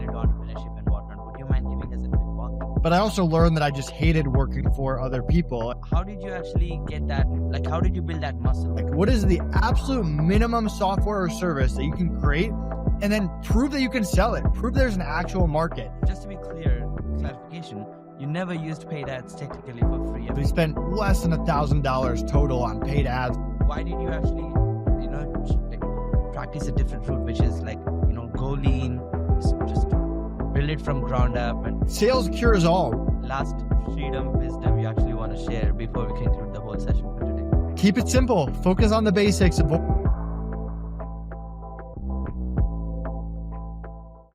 into entrepreneurship and whatnot, would you mind giving us a quick walk? But I also learned that I just hated working for other people. How did you actually get that? Like, how did you build that muscle? Like, what is the absolute minimum software or service that you can create and then prove that you can sell it? Prove there's an actual market. Just to be clear, clarification, you never used paid ads technically for free. We spent less than $1,000 total on paid ads. Why did you actually, like, practice a different route, which is like, go lean, just build it from ground up? And Sales cures all. last freedom, wisdom you actually want to share before we conclude the whole session for today? Keep it simple. Focus on the basics.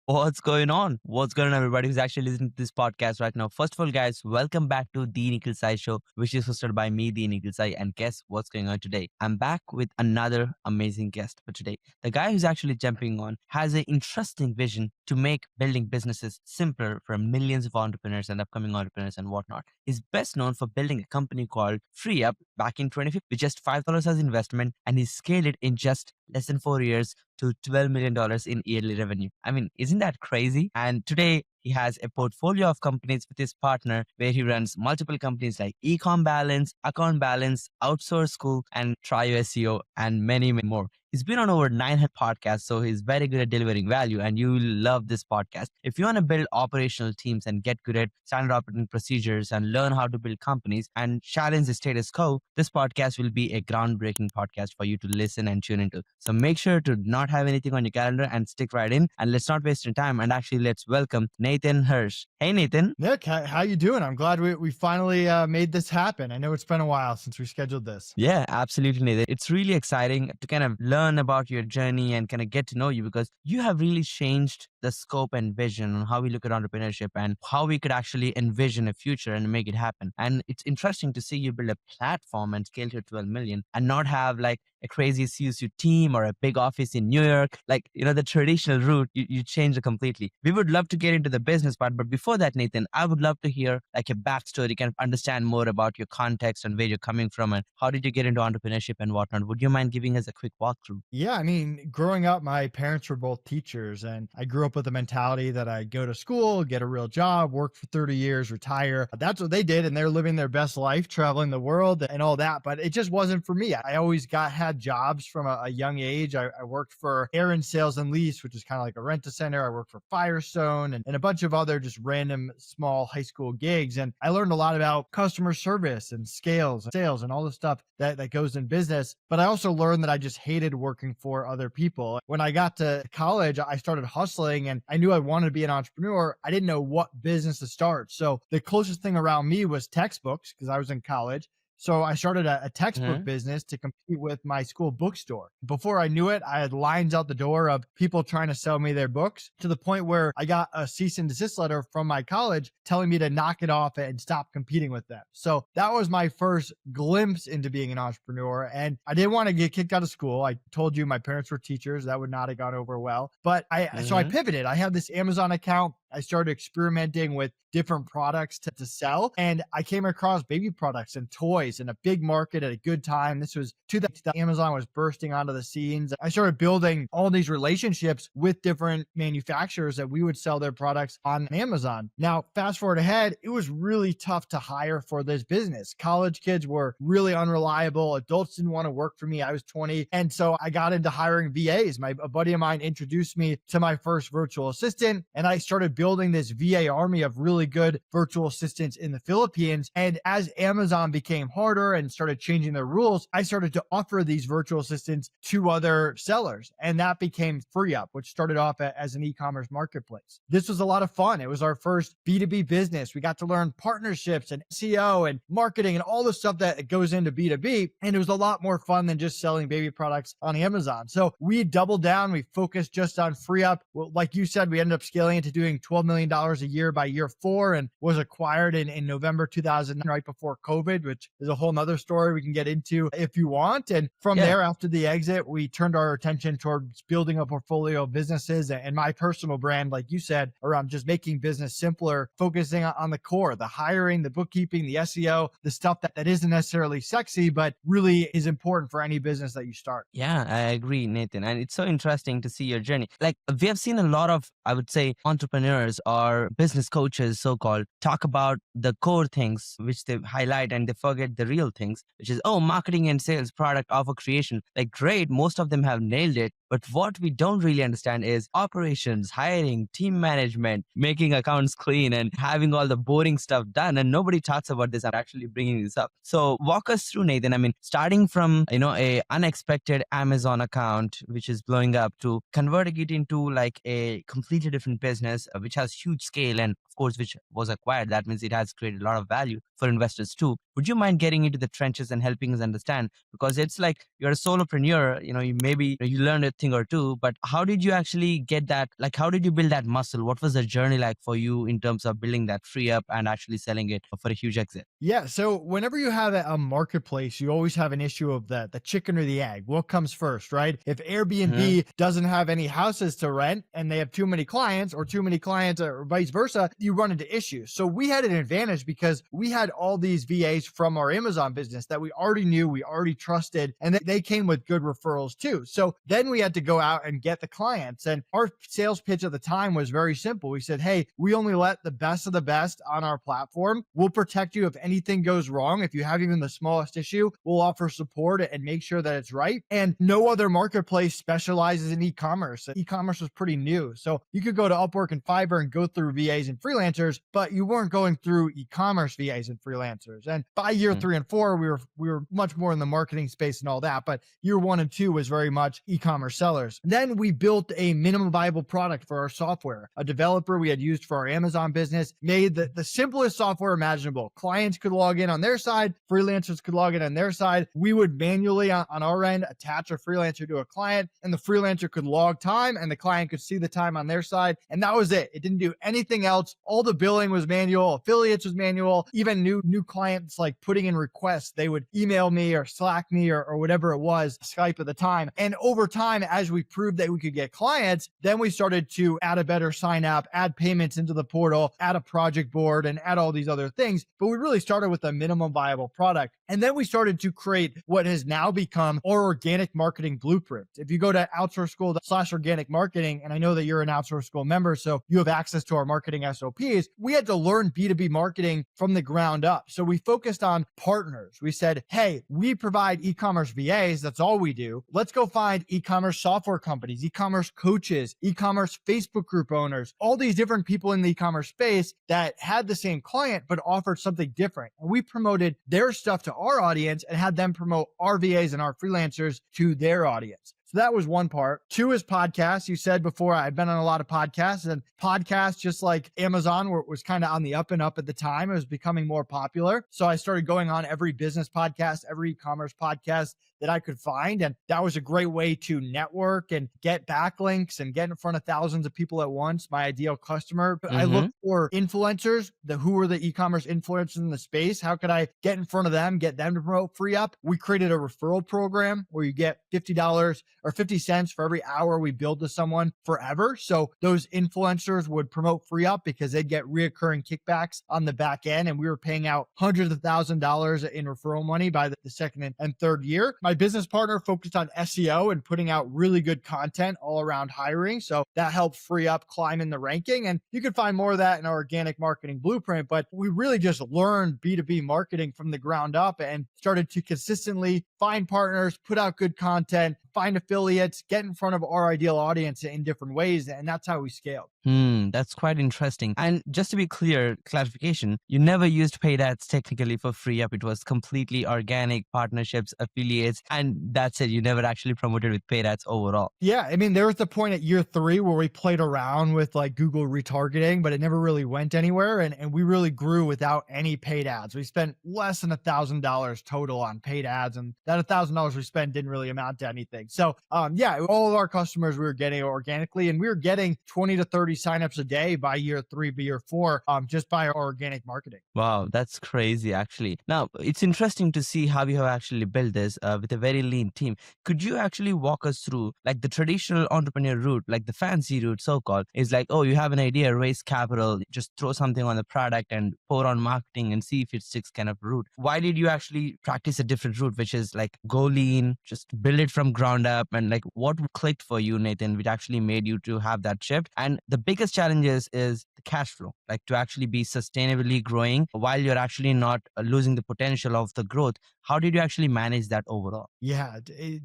What's going on? What's going on, everybody who's actually listening to this podcast right now? First of all, guys, welcome back to the Nikhil Sai Show, which is hosted by me, the Nikhil Sai. And guess what's going on today? I'm back with another amazing guest for today. The guy who's actually jumping on has an interesting vision to make building businesses simpler for millions of entrepreneurs and upcoming entrepreneurs and whatnot. He's best known for building a company called FreeUp back in 2015 with just $5 as investment, and he scaled it in just less than 4 years to $12 million in yearly revenue. I mean, isn't that crazy? And today he has a portfolio of companies with his partner where he runs multiple companies like Ecom Balance, Account Balance, Outsource School, and Trio SEO, and many, many more. He's been on over 900 podcasts, so he's very good at delivering value, and you will love this podcast. If you want to build operational teams and get good at standard operating procedures and learn how to build companies and challenge the status quo, this podcast will be a groundbreaking podcast for you to listen and tune into. So make sure to not have anything on your calendar and stick right in, and let's not waste your time, and actually let's welcome Nathan Hirsch. Hey, Nathan. Nick, how you doing? I'm glad we finally made this happen. I know it's been a while since we scheduled this. Yeah, absolutely, Nathan. It's really exciting to kind of learn about your journey and kind of get to know you, because you have really changed the scope and vision on how we look at entrepreneurship and how we could actually envision a future and make it happen. And it's interesting to see you build a platform and scale to 12 million and not have like a crazy CSU team or a big office in New York, like, the traditional route. You changed it completely. We would love to get into the business part, but before that, Nathan, I would love to hear like a backstory, kind of understand more about your context and where you're coming from and how did you get into entrepreneurship and whatnot. Would you mind giving us a quick walkthrough? Yeah, I mean, growing up, my parents were both teachers, and I grew up with the mentality that I'd go to school, get a real job, work for 30 years, retire. That's what they did, and they're living their best life, traveling the world and all that, but it just wasn't for me. I always had jobs from a young age. I worked for Aaron Sales and Lease, which is kind of like a rent-a-center. I worked for Firestone and a bunch of other just random small high school gigs, and I learned a lot about customer service and sales and all the stuff that goes in business, but I also learned that I just hated working for other people. When I got to college, I started hustling and I knew I wanted to be an entrepreneur. I didn't know what business to start. So the closest thing around me was textbooks because I was in college. So I started a textbook business to compete with my school bookstore. Before I knew it, I had lines out the door of people trying to sell me their books, to the point where I got a cease and desist letter from my college telling me to knock it off and stop competing with them. So that was my first glimpse into being an entrepreneur. And I didn't want to get kicked out of school. I told you my parents were teachers. That would not have gone over well. But so I pivoted. I had this Amazon account. I started experimenting with different products to sell. And I came across baby products and toys in a big market at a good time. This was 2000. Amazon was bursting onto the scenes. I started building all these relationships with different manufacturers that we would sell their products on Amazon. Now, fast forward ahead, it was really tough to hire for this business. College kids were really unreliable. Adults didn't want to work for me. I was 20. And so I got into hiring VAs. A buddy of mine introduced me to my first virtual assistant, and I started building this VA army of really good virtual assistants in the Philippines. And as Amazon became harder and started changing their rules, I started to offer these virtual assistants to other sellers. And that became FreeUp, which started off as an e-commerce marketplace. This was a lot of fun. It was our first B2B business. We got to learn partnerships and SEO and marketing and all the stuff that goes into B2B. And it was a lot more fun than just selling baby products on Amazon. So we doubled down. We focused just on FreeUp. Well, like you said, we ended up scaling it to doing $12 million a year by year 4 and was acquired in November 2009, right before COVID, which is a whole nother story we can get into if you want. And from Yeah. there, after the exit, we turned our attention towards building a portfolio of businesses and my personal brand, like you said, around just making business simpler, focusing on the core, the hiring, the bookkeeping, the SEO, the stuff that isn't necessarily sexy, but really is important for any business that you start. Yeah, I agree, Nathan. And it's so interesting to see your journey. Like, we have seen a lot of, I would say, entrepreneurs or business coaches, so called, talk about the core things, which they highlight and they forget the real things, which is, oh, marketing and sales, product offer creation. Like, great, most of them have nailed it. But what we don't really understand is operations, hiring, team management, making accounts clean, and having all the boring stuff done. And nobody talks about this. I'm actually bringing this up. So walk us through, Nathan. I mean, starting from, a unexpected Amazon account, which is blowing up, to converting it into like a completely different business, which has huge scale and of course, which was acquired. That means it has created a lot of value for investors too. Would you mind getting into the trenches and helping us understand? Because it's like you're a solopreneur, you maybe you learned a thing or two, but how did you actually get that? Like, how did you build that muscle? What was the journey like for you in terms of building that FreeUp and actually selling it for a huge exit? Yeah. So whenever you have a marketplace, you always have an issue of the chicken or the egg. What comes first, right? If Hmm. Airbnb doesn't have any houses to rent and they have too many clients or vice versa, you run into issues. So we had an advantage because we had all these VAs from our Amazon business that we already knew, we already trusted, and they came with good referrals too. So then we had to go out and get the clients. And our sales pitch at the time was very simple. We said, hey, we only let the best of the best on our platform. We'll protect you if anything goes wrong. If you have even the smallest issue, we'll offer support and make sure that it's right. And no other marketplace specializes in e-commerce. E-commerce was pretty new. So you could go to Upwork and Fiverr and go through VAs and freelancers, but you weren't going through e-commerce VAs and freelancers. And by year 3 and 4, we were much more in the marketing space and all that. But year 1 and 2 was very much e-commerce sellers. Then we built a minimum viable product for our software. A developer we had used for our Amazon business made the simplest software imaginable. Clients could log in on their side, freelancers could log in on their side. We would manually on our end attach a freelancer to a client, and the freelancer could log time and the client could see the time on their side. And that was it. It didn't do anything else. All the billing was manual, affiliates was manual. Even new clients like putting in requests, they would email me or Slack me or whatever it was, Skype at the time. And over time, as we proved that we could get clients, then we started to add a better sign up, add payments into the portal, add a project board, and add all these other things. But we really started with a minimum viable product. And then we started to create what has now become our organic marketing blueprint. If you go to outsourceschool.com/organic marketing, and I know that you're an Outsource School member, so you have access to our marketing SOPs, we had to learn B2B marketing from the ground up. So we focused on partners. We said, hey, we provide e-commerce VAs. That's all we do. Let's go find e-commerce software companies, e-commerce coaches, e-commerce Facebook group owners, all these different people in the e-commerce space that had the same client, but offered something different. And we promoted their stuff to our audience and had them promote our VAs and our freelancers to their audience. So that was one part. 2 is podcasts. You said before, I've been on a lot of podcasts, and podcasts, just like Amazon, was kind of on the up and up at the time. It was becoming more popular. So I started going on every business podcast, every e-commerce podcast that I could find. And that was a great way to network and get backlinks and get in front of thousands of people at once, my ideal customer. But I Hmm. looked for influencers, who are the e-commerce influencers in the space. How could I get in front of them, get them to promote FreeUp? We created a referral program where you get $50 or 50 cents for every hour we build to someone forever. So those influencers would promote FreeUp because they'd get reoccurring kickbacks on the back end. And we were paying out hundreds of $1,000s in referral money by the second and third year. My business partner focused on SEO and putting out really good content all around hiring. So that helped FreeUp climb in the ranking. And you can find more of that in our organic marketing blueprint. But we really just learned B2B marketing from the ground up and started to consistently find partners, put out good content, find affiliates, get in front of our ideal audience in different ways. And that's how we scaled. That's quite interesting. And just to be clear, clarification, you never used paid ads technically for FreeUp. It was completely organic partnerships, affiliates, and that's it. You never actually promoted with paid ads overall. Yeah, I mean, there was the point at year 3 where we played around with like Google retargeting, but it never really went anywhere. And we really grew without any paid ads. We spent less than $1,000 total on paid ads. And that $1,000 we spent didn't really amount to anything. So yeah, all of our customers we were getting organically, and we were getting 20 to 30 40 signups a day by year 3, by year 4, just by organic marketing. Wow, that's crazy actually. Now, it's interesting to see how you have actually built this with a very lean team. Could you actually walk us through like the traditional entrepreneur route, like the fancy route, so called, is like, oh, you have an idea, raise capital, just throw something on the product and pour on marketing and see if it sticks kind of route. Why did you actually practice a different route, which is like go lean, just build it from ground up? And like what clicked for you, Nathan, which actually made you to have that shift? And the biggest challenges is the cash flow, like to actually be sustainably growing while you're actually not losing the potential of the growth. How did you actually manage that overall? Yeah,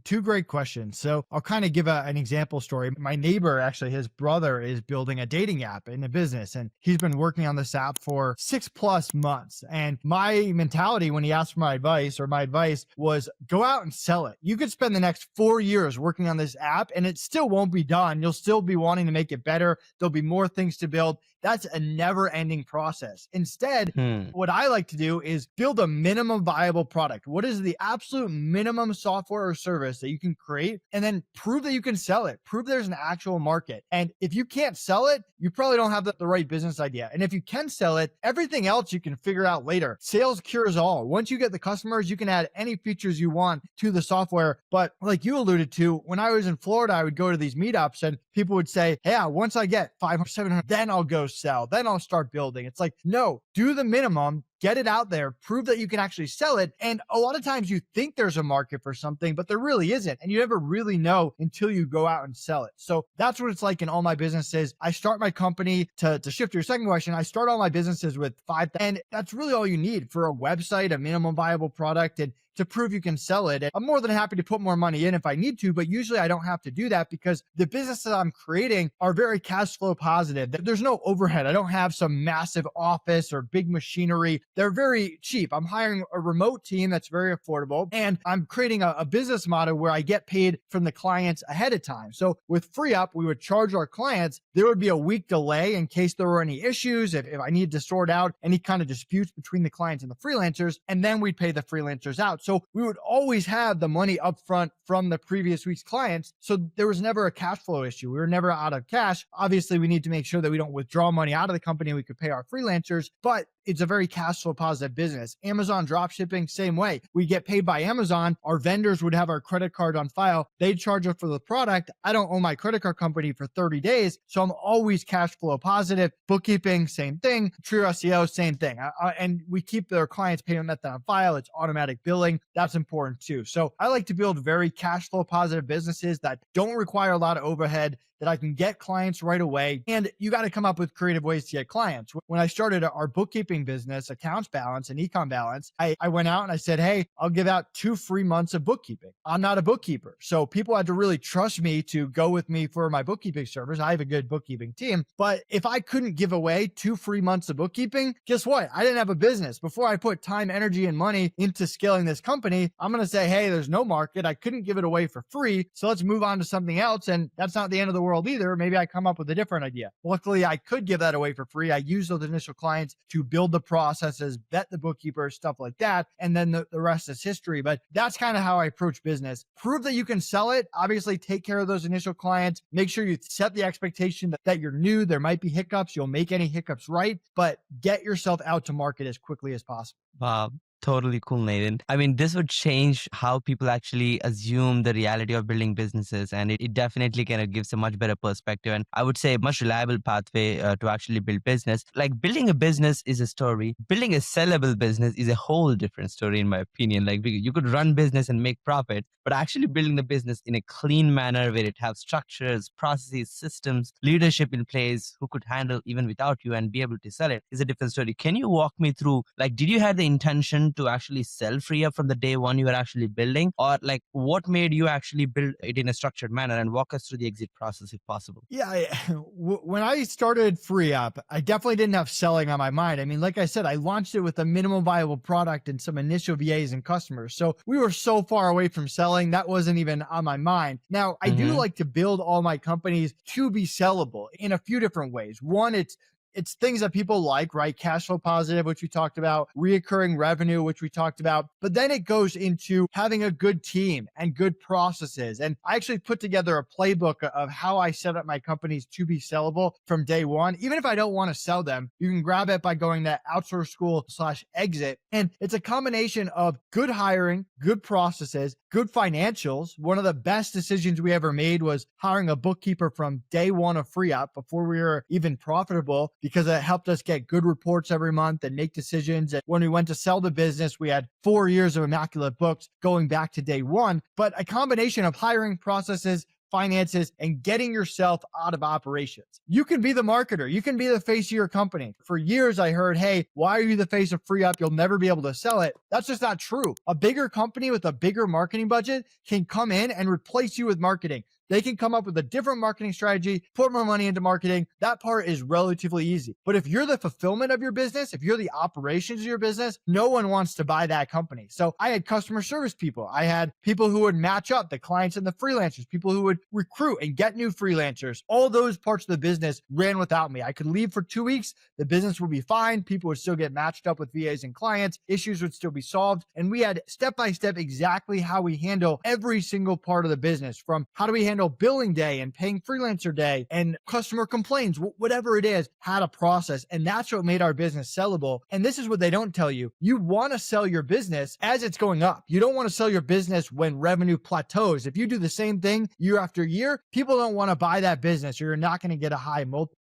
two great questions. So I'll kind of give an example story. My neighbor, actually, his brother is building a dating app in a business, and he's been working on this app for 6+ months. And my mentality when he asked for my advice, or my advice, was go out and sell it. You could spend the next 4 years working on this app and it still won't be done. You'll still be wanting to make it better. There'll be more things to build. That's a never ending process. Instead, Hmm. what I like to do is build a minimum viable product. What is the absolute minimum software or service that you can create? And then prove that you can sell it. Prove there's an actual market. And if you can't sell it, you probably don't have the right business idea. And if you can sell it, everything else you can figure out later. Sales cures all. Once you get the customers, you can add any features you want to the software. But like you alluded to, when I was in Florida, I would go to these meetups and people would say, yeah, once I get 500, 700, then I'll go sell. Then I'll start building. It's like, no, do the minimum, get it out there, prove that you can actually sell it. And a lot of times you think there's a market for something, but there really isn't. And you never really know until you go out and sell it. So that's what it's like in all my businesses. I start my company to shift to your second question. I start all my businesses with 5, and that's really all you need for a website, a minimum viable product, and to prove you can sell it. And I'm more than happy to put more money in if I need to, but usually I don't have to do that because the businesses I'm creating are very cash flow positive. There's no overhead. I don't have some massive office or big machinery. They're very cheap. I'm hiring a remote team that's very affordable, and I'm creating a business model where I get paid from the clients ahead of time. So with FreeUp, we would charge our clients. There would be a week delay in case there were any issues, if I needed to sort out any kind of disputes between the clients and the freelancers, and then we'd pay the freelancers out. So we would always have the money up front from the previous week's clients. So there was never a cash flow issue. We were never out of cash. Obviously, we need to make sure that we don't withdraw money out of the company. We could pay our freelancers, but it's a very cash flow positive business. Amazon drop shipping, same way. We get paid by Amazon. Our vendors would have our credit card on file. They'd charge us for the product. I don't own my credit card company for 30 days. So I'm always cash flow positive. Bookkeeping, same thing. True SEO, same thing. And we keep their clients' payment method on file. It's automatic billing. That's important too. So I like to build very cash flow positive businesses that don't require a lot of overhead, that I can get clients right away. And you got to come up with creative ways to get clients. When I started our bookkeeping business, Accounts Balance and Econ Balance, I went out and I said, hey, I'll give out 2 free months of bookkeeping. I'm not a bookkeeper. So people had to really trust me to go with me for my bookkeeping service. I have a good bookkeeping team. But if I couldn't give away 2 free months of bookkeeping, guess what? I didn't have a business. Before I put time, energy, and money into scaling this company, I'm going to say, hey, there's no market. I couldn't give it away for free. So let's move on to something else. And that's not the end of the world either. Maybe I come up with a different idea. Luckily, I could give that away for free. I use those initial clients to build the processes, vet the bookkeepers, stuff like that. And then the rest is history. But that's kind of how I approach business. Prove that you can sell it. Obviously, take care of those initial clients. Make sure you set the expectation that you're new. There might be hiccups. You'll make any hiccups right, but get yourself out to market as quickly as possible. Wow. Totally cool, Nathan. I mean, this would change how people actually assume the reality of building businesses. And it definitely kind of gives a much better perspective. And I would say a much reliable pathway to actually build business. Like building a business is a story. Building a sellable business is a whole different story, in my opinion. Like you could run business and make profit, but actually building the business in a clean manner where it has structures, processes, systems, leadership in place who could handle even without you and be able to sell it is a different story. Can you walk me through, like, did you have the intention to actually sell FreeUp from the day one you were actually building, or like what made you actually build it in a structured manner, and walk us through the exit process if possible? Yeah, when I started FreeUp, I definitely didn't have selling on my mind. I mean, like I said, I launched it with a minimum viable product and some initial VAs and customers. So we were so far away from selling, that wasn't even on my mind. Now, I do like to build all my companies to be sellable in a few different ways. One, it's it's things that people like, right? Cash flow positive, which we talked about, reoccurring revenue, which we talked about. But then it goes into having a good team and good processes. And I actually put together a playbook of how I set up my companies to be sellable from day one. Even if I don't want to sell them, you can grab it by going to outsourceschool/exit. And it's a combination of good hiring, good processes, good financials. One of the best decisions we ever made was hiring a bookkeeper from day one of FreeUp before we were even profitable, because it helped us get good reports every month and make decisions. And when we went to sell the business, we had 4 years of immaculate books going back to day one. But a combination of hiring, processes, finances, and getting yourself out of operations. You can be the marketer. You can be the face of your company. For years, I heard, hey, why are you the face of FreeUp? You'll never be able to sell it. That's just not true. A bigger company with a bigger marketing budget can come in and replace you with marketing. They can come up with a different marketing strategy, put more money into marketing. That part is relatively easy. But if you're the fulfillment of your business, if you're the operations of your business, no one wants to buy that company. So I had customer service people. I had people who would match up the clients and the freelancers, people who would recruit and get new freelancers. All those parts of the business ran without me. I could leave for 2 weeks. The business would be fine. People would still get matched up with VAs and clients. Issues would still be solved. And we had step by step exactly how we handle every single part of the business, from how do we handle billing day and paying freelancer day and customer complaints, whatever it is, had a process. And that's what made our business sellable. And this is what they don't tell you. You want to sell your business as it's going up. You don't want to sell your business when revenue plateaus. If you do the same thing year after year, people don't want to buy that business, or you're not going to get a high multiple.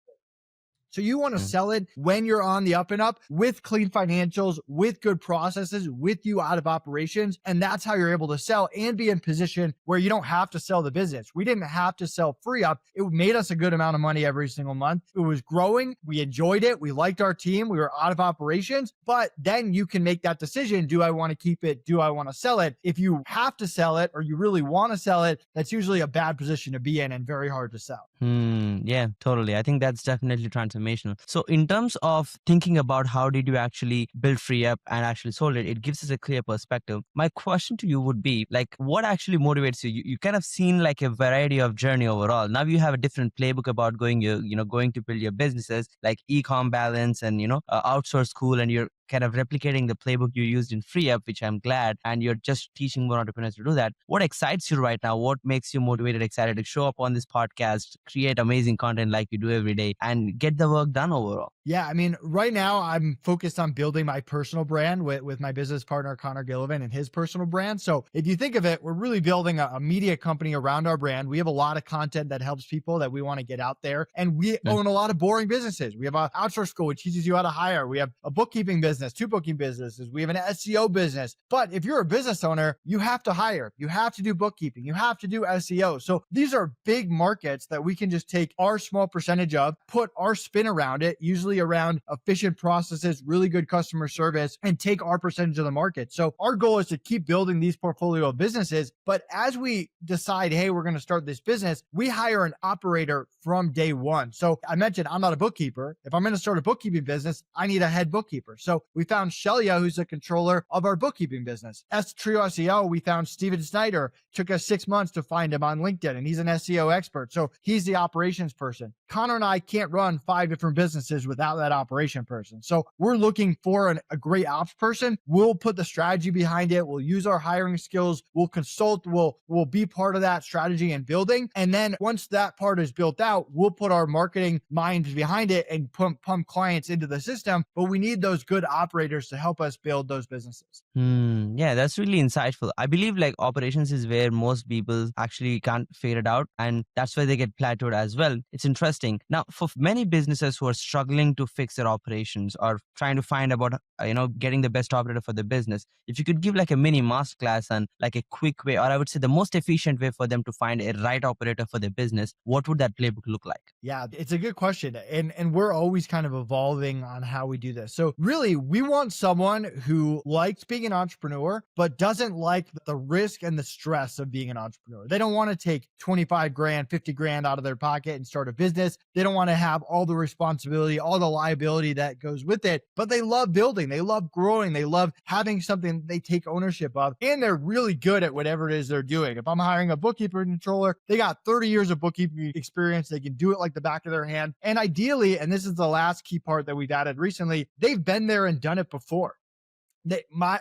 So you want to sell it when you're on the up and up, with clean financials, with good processes, with you out of operations. And that's how you're able to sell and be in position where you don't have to sell the business. We didn't have to sell FreeUp. It made us a good amount of money every single month. It was growing. We enjoyed it. We liked our team. We were out of operations. But then you can make that decision. Do I want to keep it? Do I want to sell it? If you have to sell it, or you really want to sell it, that's usually a bad position to be in and very hard to sell. Yeah, totally. I think that's definitely transformational. So in terms of thinking about how did you actually build FreeUp and actually sold it, it gives us a clear perspective. My question to you would be, like, what actually motivates you? You kind of seen like a variety of journey overall. Now you have a different playbook about going to build your businesses like e-com balance and outsource school, and you're kind of replicating the playbook you used in FreeUp, which I'm glad, and you're just teaching more entrepreneurs to do that. What excites you right now? What makes you motivated, excited to show up on this podcast, create amazing content like you do every day, and get the work done overall? Yeah, I mean, right now I'm focused on building my personal brand with my business partner, Connor Gillivan, and his personal brand. So if you think of it, we're really building a media company around our brand. We have a lot of content that helps people that we want to get out there. And we own a lot of boring businesses. We have an outsource school, which teaches you how to hire. We have a bookkeeping business, 2 booking businesses. We have an SEO business. But if you're a business owner, you have to hire. You have to do bookkeeping. You have to do SEO. So these are big markets that we can just take our small percentage of, put our spin around it, usually around efficient processes, really good customer service, and take our percentage of the market. So our goal is to keep building these portfolio of businesses. But as we decide, hey, we're going to start this business, we hire an operator from day one. So I mentioned I'm not a bookkeeper. If I'm going to start a bookkeeping business, I need a head bookkeeper. So we found Shelia, who's the controller of our bookkeeping business. As Trio SEO, we found Steven Snyder. Took us 6 months to find him on LinkedIn, and he's an SEO expert. So he's the operations person. Connor and I can't run 5 different businesses without that operation person. So we're looking for a great ops person. We'll put the strategy behind it. We'll use our hiring skills. We'll consult. We'll be part of that strategy and building. And then once that part is built out, we'll put our marketing minds behind it and pump clients into the system. But we need those good operators to help us build those businesses. Yeah, that's really insightful. I believe like operations is where most people actually can't figure it out, and that's where they get plateaued as well. It's interesting. Now, for many businesses who are struggling to fix their operations or trying to find about getting the best operator for the business, if you could give like a mini masterclass and like a quick way, or I would say the most efficient way for them to find a right operator for their business, what would that playbook look like? Yeah, it's a good question. And we're always kind of evolving on how we do this. So really, we want someone who likes being an entrepreneur, but doesn't like the risk and the stress of being an entrepreneur. They don't want to take 25 grand, 50 grand out of their pocket and start a business. They don't want to have all the responsibility, all the liability that goes with it, but they love building. They love growing. They love having something they take ownership of, and they're really good at whatever it is they're doing. If I'm hiring a bookkeeper and controller, they got 30 years of bookkeeping experience. They can do it like the back of their hand. And ideally, and this is the last key part that we've added recently, they've been there and done it before.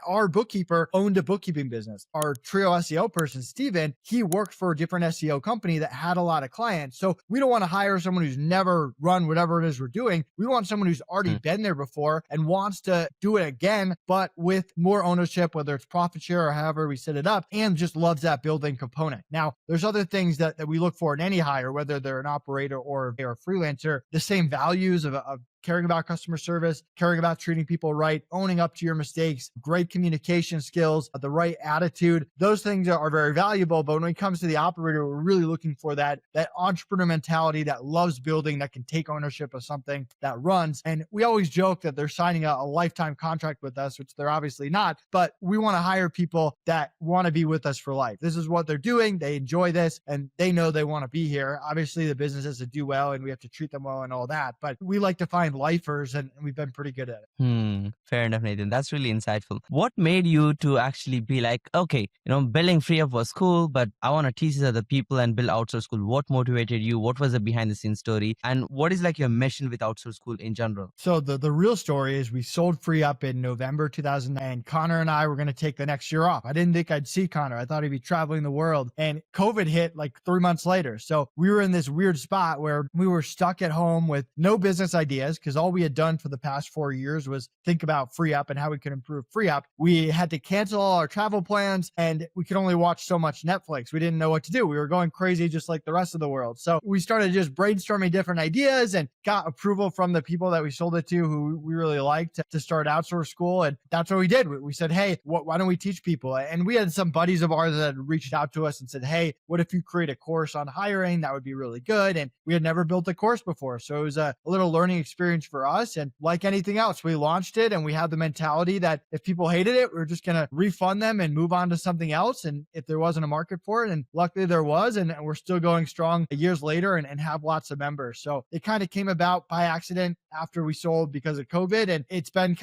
Our bookkeeper owned a bookkeeping business. Our trio SEO person, Steven, he worked for a different SEO company that had a lot of clients. So we don't want to hire someone who's never run whatever it is we're doing. We want someone who's already been there before and wants to do it again, but with more ownership, whether it's profit share or however we set it up, and just loves that building component. Now, there's other things that we look for in any hire, whether they're an operator or they're a freelancer, the same values of caring about customer service, caring about treating people right, owning up to your mistakes, great communication skills, the right attitude. Those things are very valuable. But when it comes to the operator, we're really looking for that entrepreneur mentality that loves building, that can take ownership of something that runs. And we always joke that they're signing a lifetime contract with us, which they're obviously not, but we want to hire people that want to be with us for life. This is what they're doing. They enjoy this and they know they want to be here. Obviously, the business has to do well and we have to treat them well and all that. But we like to find lifers and we've been pretty good at it. Fair enough, Nathan. That's really insightful. What made you to actually be like, okay, building FreeUp was cool, but I want to teach this other people and build Outsource School? What motivated you? What was the behind the scenes story? And what is like your mission with Outsource School in general? So the real story is we sold FreeUp in November 2009. And Connor and I were going to take the next year off. I didn't think I'd see Connor. I thought he'd be traveling the world. And COVID hit like 3 months later. So we were in this weird spot where we were stuck at home with no business ideas because all we had done for the past 4 years was think about FreeUp and how we could improve FreeUp. We had to cancel all our travel plans and we could only watch so much Netflix. We didn't know what to do. We were going crazy just like the rest of the world. So we started just brainstorming different ideas and got approval from the people that we sold it to who we really liked to start Outsource School. And that's what we did. We said, hey, why don't we teach people? And we had some buddies of ours that had reached out to us and said, hey, what if you create a course on hiring? That would be really good. And we had never built a course before. So it was a little learning experience for us. And like anything else, we launched it and we had the mentality that if people hated it, we were just going to refund them and move on to something else. And if there wasn't a market for it, and luckily there was, and we're still going strong years later and have lots of members. So it kind of came about by accident after we sold because of COVID. And it's been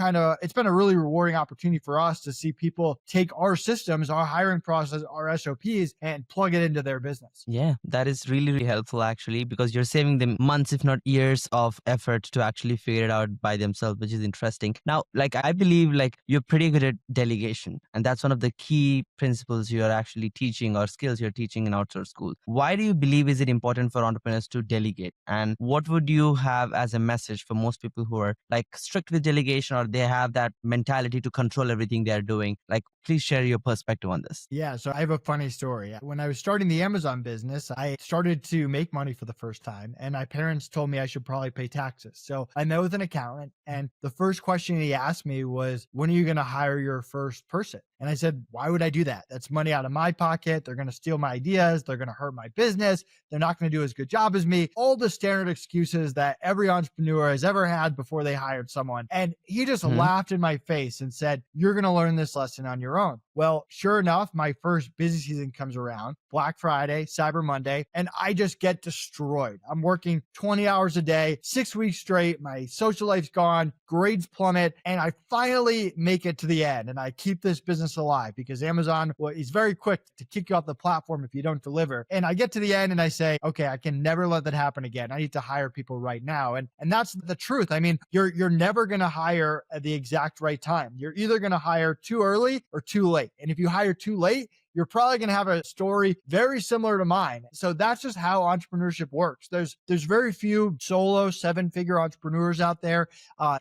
a really rewarding opportunity for us to see people take our systems, our hiring process, our SOPs, and plug it into their business. Yeah, that is really, really helpful actually, because you're saving them months, if not years of effort to actually figure it out by themselves, which is interesting. Now, like I believe like you're pretty good at delegation, and that's one of the key principles you're actually teaching or skills you're teaching in Outsource School. Why do you believe is it important for entrepreneurs to delegate? And what would you have as a message for most people who are like strict with delegation or they have that mentality to control everything they're doing? Like, please share your perspective on this. Yeah, so I have a funny story. When I was starting the Amazon business, I started to make money for the first time, and my parents told me I should probably pay taxes. So I met with an accountant, and the first question he asked me was, when are you going to hire your first person? And I said, why would I do that? That's money out of my pocket. They're going to steal my ideas. They're going to hurt my business. They're not going to do as good job as me. All the standard excuses that every entrepreneur has ever had before they hired someone. And he just laughed in my face and said, you're going to learn this lesson on your own. Well, sure enough, my first busy season comes around, Black Friday, Cyber Monday, and I just get destroyed. I'm working 20 hours a day, 6 weeks straight. My social life's gone, grades plummet, and I finally make it to the end. And I keep this business alive because Amazon is very quick to kick you off the platform if you don't deliver. And I get to the end and I say, okay, I can never let that happen again. I need to hire people right now. And that's the truth. I mean, you're never going to hire at the exact right time. You're either going to hire too early or too late. And if you hire too late, you're probably going to have a story very similar to mine. So that's just how entrepreneurship works. There's very few solo 7-figure entrepreneurs out there.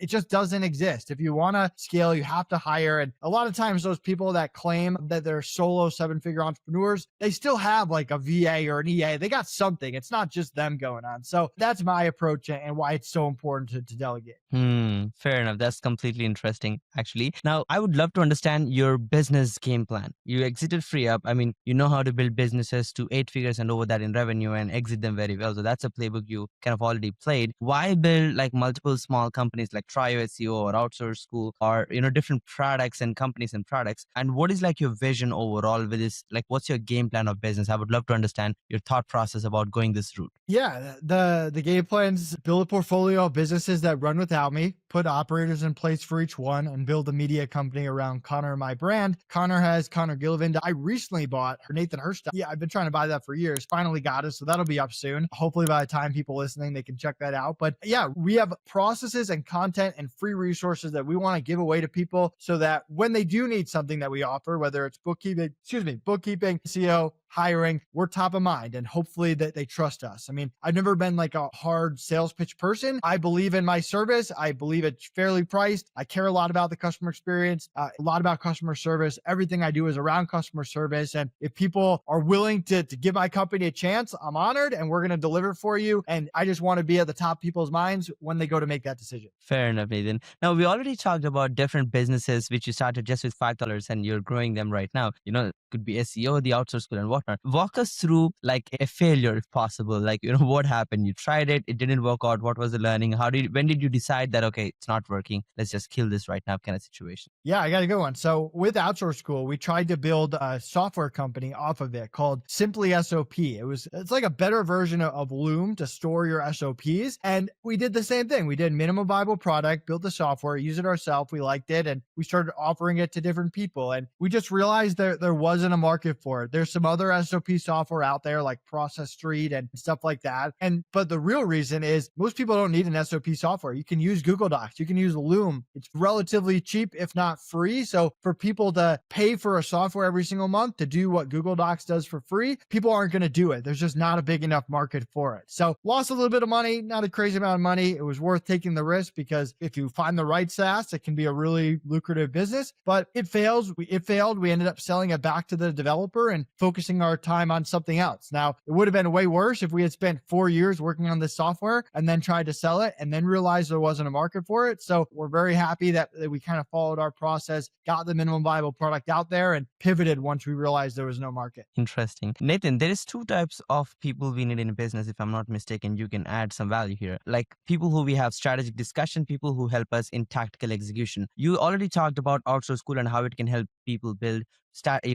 It just doesn't exist. If you want to scale, you have to hire. And a lot of times those people that claim that they're solo 7-figure entrepreneurs, they still have like a VA or an EA. They got something. It's not just them going on. So that's my approach and why it's so important to delegate. Fair enough. That's completely interesting, actually. Now, I would love to understand your business game plan. You exited free FreeUp, I mean, you know how to build businesses to 8 figures and over that in revenue and exit them very well. So that's a playbook you kind of already played. Why build like multiple small companies like Trio SEO or Outsource School or, different products and companies and products? And what is like your vision overall with this? Like, what's your game plan of business? I would love to understand your thought process about going this route. Yeah, the game plans build a portfolio of businesses that run without me, put operators in place for each one, and build a media company around Connor and my brand. Connor has Connor Gillivan. I recently bought her Nathan Hirsch stuff. Yeah, I've been trying to buy that for years. Finally got it, so that'll be up soon. Hopefully, by the time people listening, they can check that out. But yeah, we have processes and content and free resources that we want to give away to people so that when they do need something that we offer, whether it's bookkeeping, SEO, hiring, we're top of mind, and hopefully that they trust us. I mean, I've never been like a hard sales pitch person. I believe in my service. I believe it's fairly priced. I care a lot about the customer experience, a lot about customer service. Everything I do is around customer service. And if people are willing to give my company a chance, I'm honored, and we're going to deliver for you. And I just want to be at the top of people's minds when they go to make that decision. Fair enough, Nathan. Now, we already talked about different businesses which you started just with $5 and you're growing them right now. It could be SEO, the outsource school, and whatnot. Walk us through like a failure if possible. Like, what happened? You tried it, it didn't work out. What was the learning? When did you decide that, okay, it's not working, let's just kill this right now kind of situation? Yeah, I got a good one. So with Outsource School, we tried to build a software company off of it called Simply SOP. It's like a better version of Loom to store your SOPs. And we did the same thing. We did minimum viable product, built the software, use it ourselves. We liked it, and we started offering it to different people. And we just realized there wasn't a market for it. There's some other SOP software out there like Process Street and stuff like that. But the real reason is most people don't need an SOP software. You can use Google Docs. You can use Loom. It's relatively cheap, if not free. So for people to pay for a software every single month to do what Google Docs does for free, people aren't going to do it. There's just not a big enough market for it. So lost a little bit of money, not a crazy amount of money. It was worth taking the risk because if you find the right SaaS, it can be a really lucrative business, but it failed. We ended up selling it back to the developer and focusing our time on something else. Now, it would have been way worse if we had spent 4 years working on this software and then tried to sell it and then realized there wasn't a market for it. So we're very happy that we kind of followed our process, got the minimum viable product out there, and pivoted once we realized there was no market. Interesting. Nathan, there is two types of people we need in a business, if I'm not mistaken. You can add some value here. Like people who we have strategic discussion, people who help us in tactical execution. You already talked about Outsource School and how it can help people build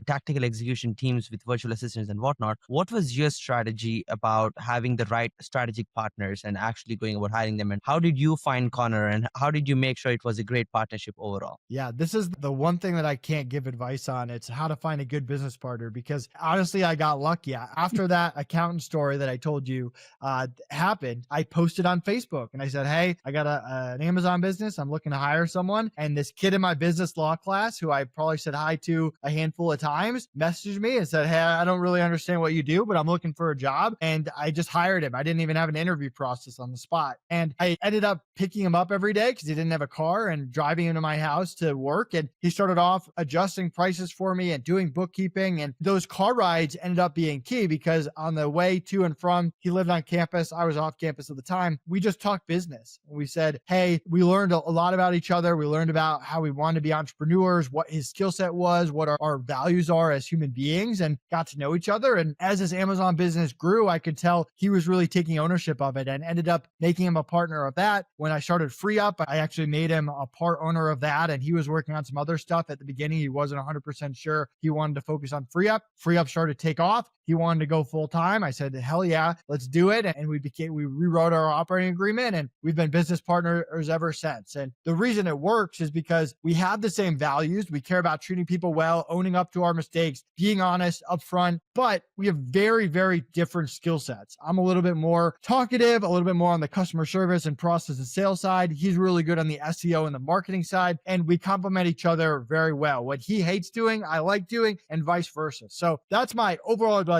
tactical execution teams with virtual assistants and whatnot. What was your strategy about having the right strategic partners and actually going about hiring them? And how did you find Connor, and how did you make sure it was a great partnership overall? Yeah, this is the one thing that I can't give advice on. It's how to find a good business partner, because honestly, I got lucky. After that accountant story that I told you happened, I posted on Facebook and I said, hey, I got an Amazon business. I'm looking to hire someone. And this kid in my business law class, who I probably said hi to a handful of times, messaged me and said, hey, I don't really understand what you do, but I'm looking for a job. And I just hired him. I didn't even have an interview process on the spot. And I ended up picking him up every day because he didn't have a car, and driving him to my house to work. And he started off adjusting prices for me and doing bookkeeping. And those car rides ended up being key because on the way to and from, he lived on campus, I was off campus at the time, we just talked business. We said, hey, we learned a lot about each other. We learned about how we wanted to be entrepreneurs, what his skill set was, what our values are as human beings, and got to know each other. And as his Amazon business grew, I could tell he was really taking ownership of it, and ended up making him a partner of that. When I started FreeUp, I actually made him a part owner of that, and he was working on some other stuff. At the beginning, he wasn't 100% sure he wanted to focus on FreeUp. FreeUp started to take off. He wanted to go full time. I said, hell yeah, let's do it. And we rewrote our operating agreement, and we've been business partners ever since. And the reason it works is because we have the same values. We care about treating people well, owning up to our mistakes, being honest upfront, but we have very, very different skill sets. I'm a little bit more talkative, a little bit more on the customer service and process and sales side. He's really good on the SEO and the marketing side, and we complement each other very well. What he hates doing, I like doing, and vice versa. So that's my overall advice.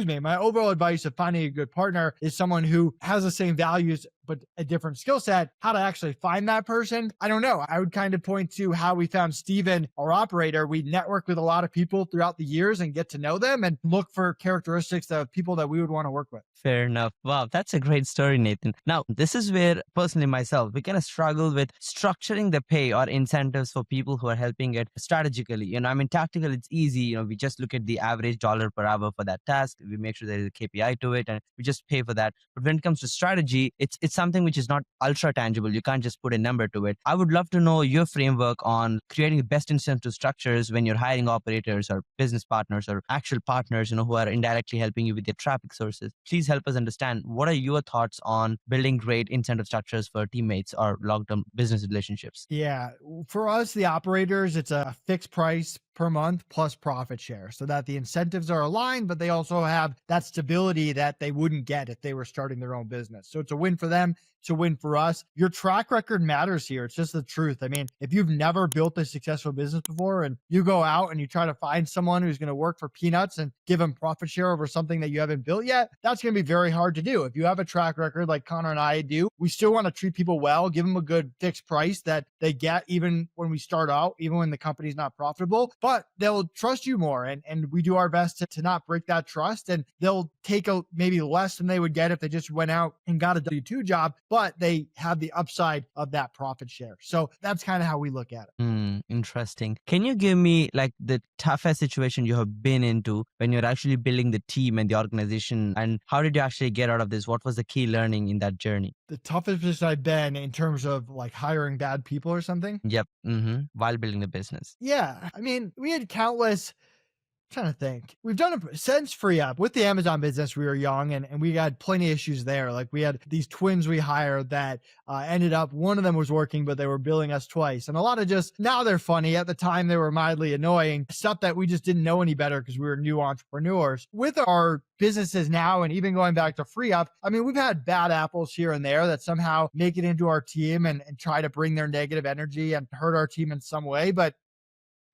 My overall advice of finding a good partner is someone who has the same values but a different skill set. How to actually find that person, I don't know. I would kind of point to how we found Steven, our operator. We network with a lot of people throughout the years and get to know them and look for characteristics of people that we would want to work with. Fair enough. Wow, that's a great story, Nathan. Now, this is where personally myself, we kind of struggle with structuring the pay or incentives for people who are helping it strategically. I mean, tactical, it's easy. We just look at the average dollar per hour for that task. We make sure there is a KPI to it and we just pay for that. But when it comes to strategy, it's something which is not ultra tangible. You can't just put a number to it. I would love to know your framework on creating the best incentive structures when you're hiring operators or business partners or actual partners, who are indirectly helping you with your traffic sources. Please help us understand what are your thoughts on building great incentive structures for teammates or long-term business relationships. Yeah. For us, the operators, it's a fixed price per month plus profit share so that the incentives are aligned, but they also have that stability that they wouldn't get if they were starting their own business. So it's a win for them. It's a win for us. Your track record matters here. It's just the truth. I mean, if you've never built a successful business before and you go out and you try to find someone who's going to work for peanuts and give them profit share over something that you haven't built yet, that's going to be very hard to do. If you have a track record like Connor and I do, we still want to treat people well, give them a good fixed price that they get even when we start out, even when the company's not profitable, but they'll trust you more. And we do our best to not break that trust. And they'll take maybe less than they would get if they just went out and got a W-2 job, but they have the upside of that profit share. So that's kind of how we look at it. Interesting. Can you give me like the toughest situation you have been into when you're actually building the team and the organization? And how did you actually get out of this? What was the key learning in that journey? The toughest position I've been in terms of like hiring bad people or something. Yep. While building the business. Yeah. I mean, we had countless, trying to think. We've done it since FreeUp. With the Amazon business, we were young and we had plenty of issues there. Like we had these twins we hired that ended up, one of them was working, but they were billing us twice. And a lot of just, now they're funny. At the time, they were mildly annoying. Stuff that we just didn't know any better because we were new entrepreneurs. With our businesses now, and even going back to FreeUp, I mean, we've had bad apples here and there that somehow make it into our team and try to bring their negative energy and hurt our team in some way. But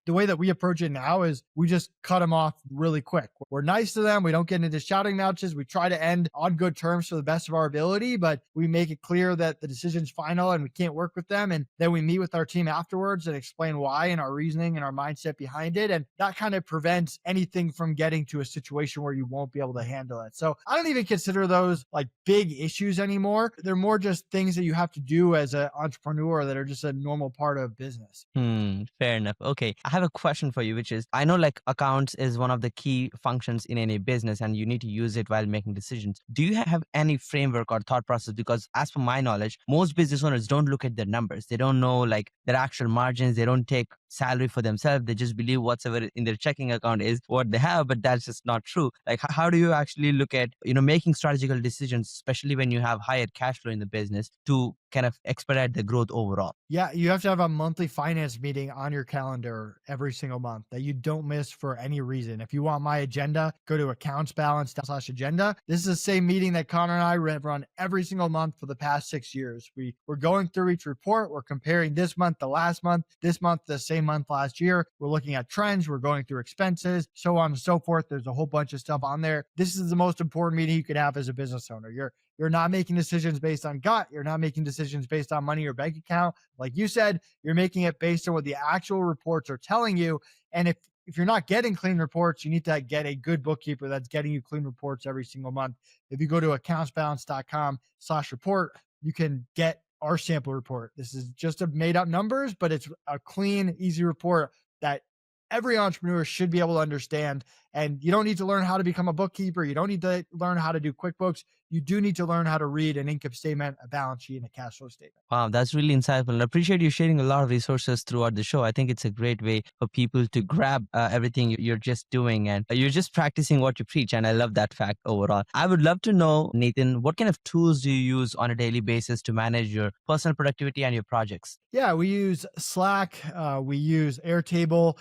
the way that we approach it now is we just cut them off really quick. We're nice to them. We don't get into shouting matches. We try to end on good terms to the best of our ability, but we make it clear that the decision's final and we can't work with them. And then we meet with our team afterwards and explain why and our reasoning and our mindset behind it. And that kind of prevents anything from getting to a situation where you won't be able to handle it. So I don't even consider those like big issues anymore. They're more just things that you have to do as an entrepreneur that are just a normal part of business. Fair enough. Okay. I have a question for you, which is, I know like accounts is one of the key functions in any business and you need to use it while making decisions. Do you have any framework or thought process? Because as per my knowledge, most business owners don't look at their numbers. They don't know like their actual margins. They don't take salary for themselves. They just believe whatever in their checking account is what they have, but that's just not true. Like how do you actually look at, making strategical decisions, especially when you have higher cash flow in the business to kind of expedite the growth overall? Yeah, you have to have a monthly finance meeting on your calendar every single month that you don't miss for any reason. If you want my agenda, go to accountsbalance.com/agenda. This is the same meeting that Connor and I run every single month for the past 6 years. We're going through each report. We're comparing this month to last month, this month the same month last year. We're looking at trends. We're going through expenses, so on and so forth. There's a whole bunch of stuff on there. This is the most important meeting you could have as a business owner. You're not making decisions based on gut. You're not making decisions based on money or bank account. Like you said, you're making it based on what the actual reports are telling you. And if you're not getting clean reports, you need to get a good bookkeeper that's getting you clean reports every single month. If you go to accountsbalance.com/report, you can get our sample report. This is just a made up numbers, but it's a clean, easy report that every entrepreneur should be able to understand. And you don't need to learn how to become a bookkeeper. You don't need to learn how to do QuickBooks. You do need to learn how to read an income statement, a balance sheet, and a cash flow statement. Wow, that's really insightful. I appreciate you sharing a lot of resources throughout the show. I think it's a great way for people to grab everything you're just doing, and you're just practicing what you preach. And I love that fact overall. I would love to know, Nathan, what kind of tools do you use on a daily basis to manage your personal productivity and your projects? Yeah, we use Slack. We use Airtable.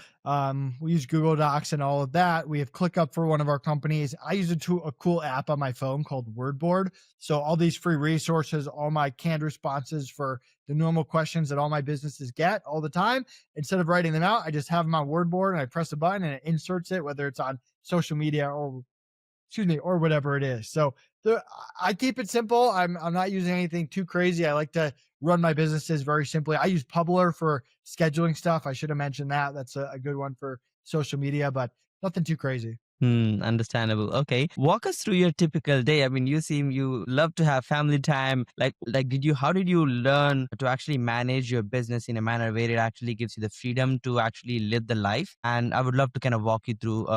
We use Google Docs and all of that. We have ClickUp for one of our companies. I use a cool app on my phone called WordBoard. So all these free resources, all my canned responses for the normal questions that all my businesses get all the time. Instead of writing them out, I just have them on WordBoard and I press a button and it inserts it, whether it's on social media or whatever it is. So The I keep it simple. I'm not using anything too crazy. I like to run my businesses very simply. I use Publer for scheduling stuff. I should have mentioned that. That's a good one for social media, but nothing too crazy. Understandable. Okay. Walk us through your typical day. I mean, you love to have family time. How did you learn to actually manage your business in a manner where it actually gives you the freedom to actually live the life? And I would love to kind of walk you through,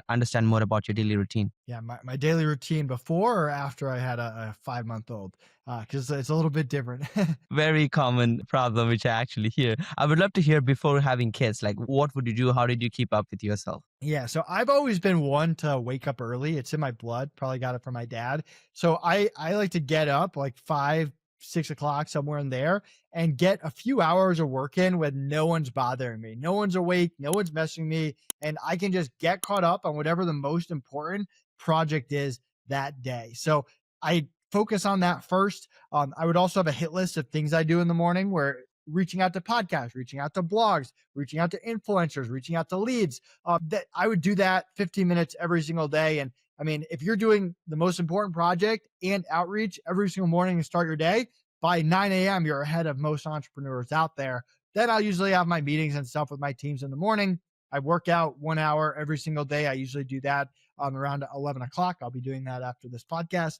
understand more about your daily routine. Yeah, my daily routine before or after I had a 5 month old, because it's a little bit different. Very common problem, which I actually hear. I would love to hear before having kids. Like, what would you do? How did you keep up with yourself? Yeah, so I've always been one to wake up early. It's in my blood. Probably got it from my dad. So I like to get up like 5, 6 o'clock, somewhere in there, and get a few hours of work in when no one's bothering me. No one's awake, no one's messing me, and I can just get caught up on whatever the most important project is that day. So I focus on that first. I would also have a hit list of things I do in the morning where reaching out to podcasts, reaching out to blogs, reaching out to influencers, reaching out to leads. That I would do that 15 minutes every single day. And I mean, if you're doing the most important project and outreach every single morning and start your day, by 9 a.m., you're ahead of most entrepreneurs out there. Then I'll usually have my meetings and stuff with my teams in the morning. I work out 1 hour every single day. I usually do that around 11 o'clock. I'll be doing that after this podcast.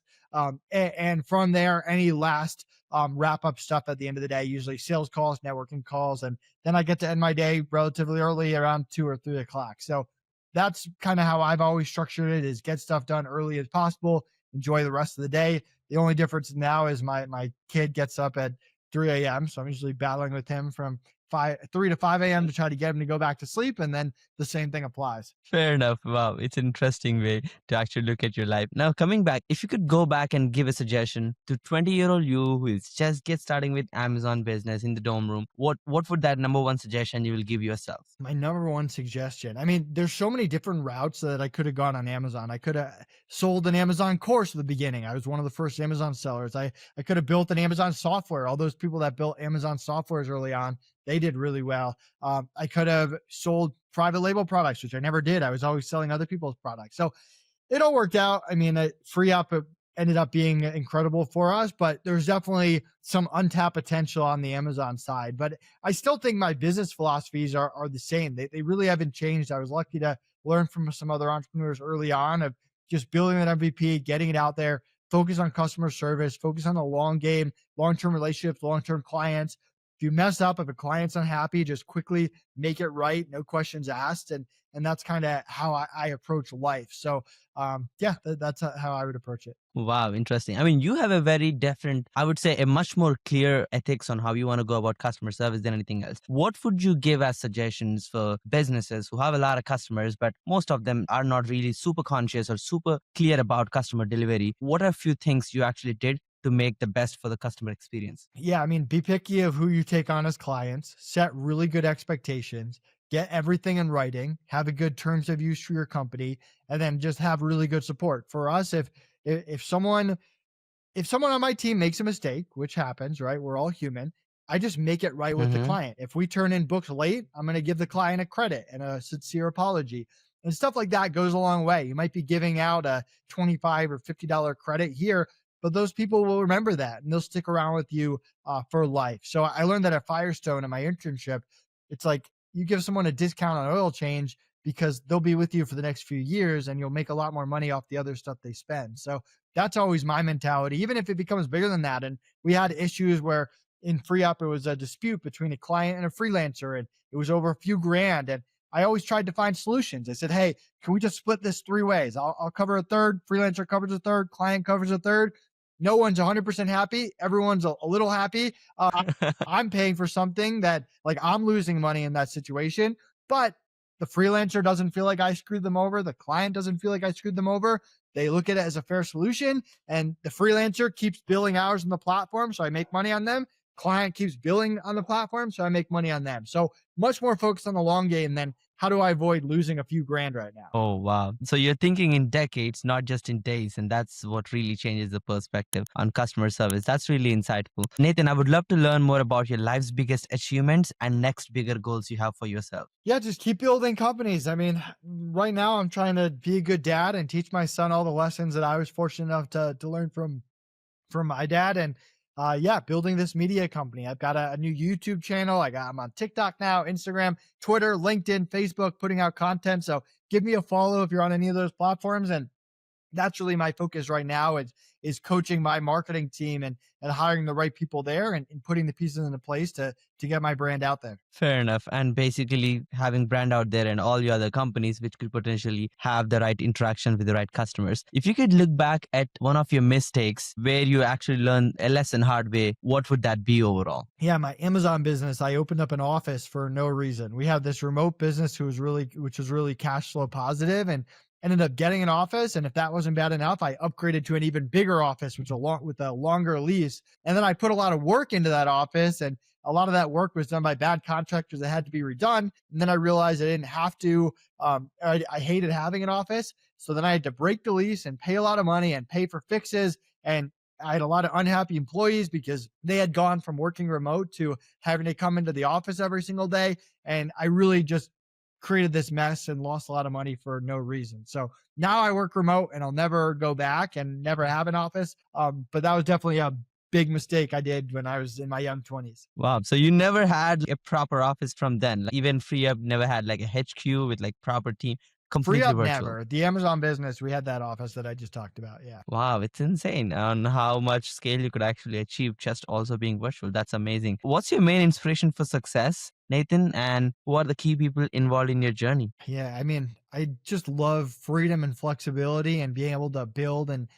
And from there, any last wrap up stuff at the end of the day, usually sales calls, networking calls, and then I get to end my day relatively early around 2 or 3 o'clock. So that's kind of how I've always structured it: is get stuff done early as possible, enjoy the rest of the day. The only difference now is my kid gets up at 3 a.m. So I'm usually battling with him from 3 to 5 a.m. to try to get him to go back to sleep. And then the same thing applies. Fair enough. Wow, it's an interesting way to actually look at your life. Now, coming back, if you could go back and give a suggestion to 20-year-old you who is just get starting with Amazon business in the dorm room, what would that number one suggestion you will give yourself? My number one suggestion. I mean, there's so many different routes that I could have gone on Amazon. I could have sold an Amazon course at the beginning. I was one of the first Amazon sellers. I could have built an Amazon software. All those people that built Amazon softwares early on, they did really well. I could have sold private label products, which I never did. I was always selling other people's products. So it all worked out. I mean, FreeUp ended up being incredible for us, but there's definitely some untapped potential on the Amazon side. But I still think my business philosophies are the same. They really haven't changed. I was lucky to learn from some other entrepreneurs early on of just building that MVP, getting it out there, focus on customer service, focus on the long game, long-term relationships, long-term clients. If you mess up, if a client's unhappy, just quickly make it right, no questions asked. And that's kind of how I approach life. So yeah, that's how I would approach it. Wow, interesting. I mean, you have a very different, I would say, a much more clear ethics on how you want to go about customer service than anything else. What would you give as suggestions for businesses who have a lot of customers, but most of them are not really super conscious or super clear about customer delivery? What are a few things you actually did to make the best for the customer experience? Yeah, I mean, be picky of who you take on as clients, set really good expectations, get everything in writing, have a good terms of use for your company, and then just have really good support. For us, if someone if someone on my team makes a mistake, which happens, right? We're all human. I just make it right with the Mm-hmm. client. If we turn in books late, I'm going to give the client a credit and a sincere apology. And stuff like that goes a long way. You might be giving out a 25 or $50 credit here, but those people will remember that and they'll stick around with you for life. So I learned that at Firestone in my internship. It's like you give someone a discount on oil change because they'll be with you for the next few years and you'll make a lot more money off the other stuff they spend. So that's always my mentality, even if it becomes bigger than that. And we had issues where in FreeUp, it was a dispute between a client and a freelancer, and it was over a few grand. And I always tried to find solutions. I said, hey, can we just split this three ways? I'll cover a third, freelancer covers a third, client covers a third. No one's 100% happy. Everyone's a little happy. I'm paying for something that like I'm losing money in that situation, but the freelancer doesn't feel like I screwed them over. The client doesn't feel like I screwed them over. They look at it as a fair solution, and the freelancer keeps billing hours on the platform, so I make money on them. Client keeps billing on the platform, so I make money on them. So much more focused on the long game than how do I avoid losing a few grand right now? Oh, wow. So you're thinking in decades, not just in days. And that's what really changes the perspective on customer service. That's really insightful. Nathan, I would love to learn more about your life's biggest achievements and next bigger goals you have for yourself. Yeah, just keep building companies. I mean, right now I'm trying to be a good dad and teach my son all the lessons that I was fortunate enough to learn from my dad. And yeah, building this media company. I've got a new YouTube channel. I'm on TikTok now, Instagram, Twitter, LinkedIn, Facebook, putting out content. So give me a follow if you're on any of those platforms. And that's really my focus right now is coaching my marketing team and hiring the right people there and putting the pieces into place to get my brand out there. Fair enough. And basically having brand out there and all your other companies which could potentially have the right interaction with the right customers. If you could look back at one of your mistakes where you actually learned a lesson hard way, what would that be overall? Yeah, my Amazon business, I opened up an office for no reason. We have this remote business which was really cash flow positive, and ended up getting an office. And if that wasn't bad enough, I upgraded to an even bigger office, which with a longer lease. And then I put a lot of work into that office, and a lot of that work was done by bad contractors that had to be redone. And then I realized I didn't have to. I hated having an office, so then I had to break the lease and pay a lot of money and pay for fixes. And I had a lot of unhappy employees because they had gone from working remote to having to come into the office every single day. And I really just created this mess and lost a lot of money for no reason. So now I work remote and I'll never go back and never have an office. But that was definitely a big mistake I did when I was in my young 20s. Wow. So you never had a proper office from then. Like even FreeUp never had like a HQ with like proper team, completely FreeUp virtual. never. The Amazon business, we had that office that I just talked about. Yeah. Wow, it's insane on how much scale you could actually achieve just also being virtual. That's amazing. What's your main inspiration for success, Nathan? And who are the key people involved in your journey? Yeah, I mean, I just love freedom and flexibility and being able to build and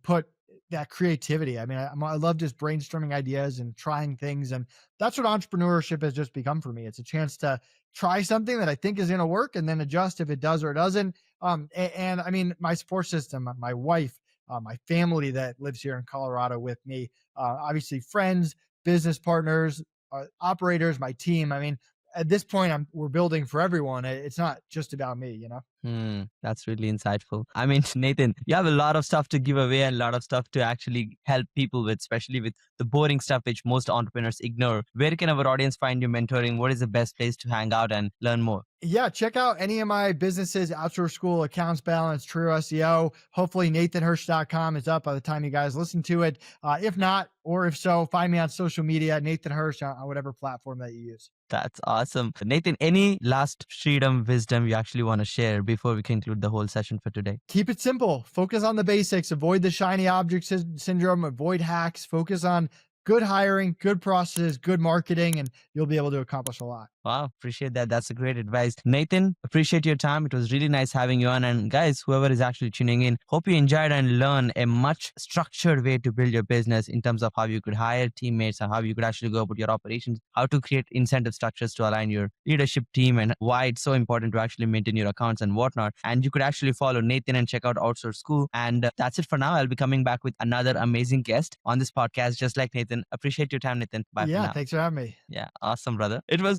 put that creativity. I mean, I love just brainstorming ideas and trying things, and that's what entrepreneurship has just become for me. It's a chance to try something that I think is going to work, and then adjust if it does or doesn't. And I mean, my support system, my wife, my family that lives here in Colorado with me, obviously friends, business partners, operators, my team. I mean, at this point we're building for everyone. It's not just about me, you know. That's really insightful. I mean, Nathan, you have a lot of stuff to give away and a lot of stuff to actually help people with, especially with the boring stuff which most entrepreneurs ignore. Where can our audience find your mentoring? What is the best place to hang out and learn more? Yeah, check out any of my businesses: Outsource School, Accounts Balance, True SEO. Hopefully nathanhirsch.com is up by the time you guys listen to it. If not, or if so, find me on social media, Nathan Hirsch, on whatever platform that you use. That's awesome. Nathan, any last freedom wisdom you actually want to share before we conclude the whole session for today? Keep it simple. Focus on the basics. Avoid the shiny object syndrome. Avoid hacks. Focus on good hiring, good processes, good marketing, and you'll be able to accomplish a lot. Wow, appreciate that. That's a great advice. Nathan, appreciate your time. It was really nice having you on. And guys, whoever is actually tuning in, hope you enjoyed and learn a much structured way to build your business in terms of how you could hire teammates and how you could actually go about your operations, how to create incentive structures to align your leadership team, and why it's so important to actually maintain your accounts and whatnot. And you could actually follow Nathan and check out Outsource School. And that's it for now. I'll be coming back with another amazing guest on this podcast, just like Nathan. Appreciate your time, Nathan. Bye for Yeah, now. thanks for having me. Yeah, awesome, brother. It was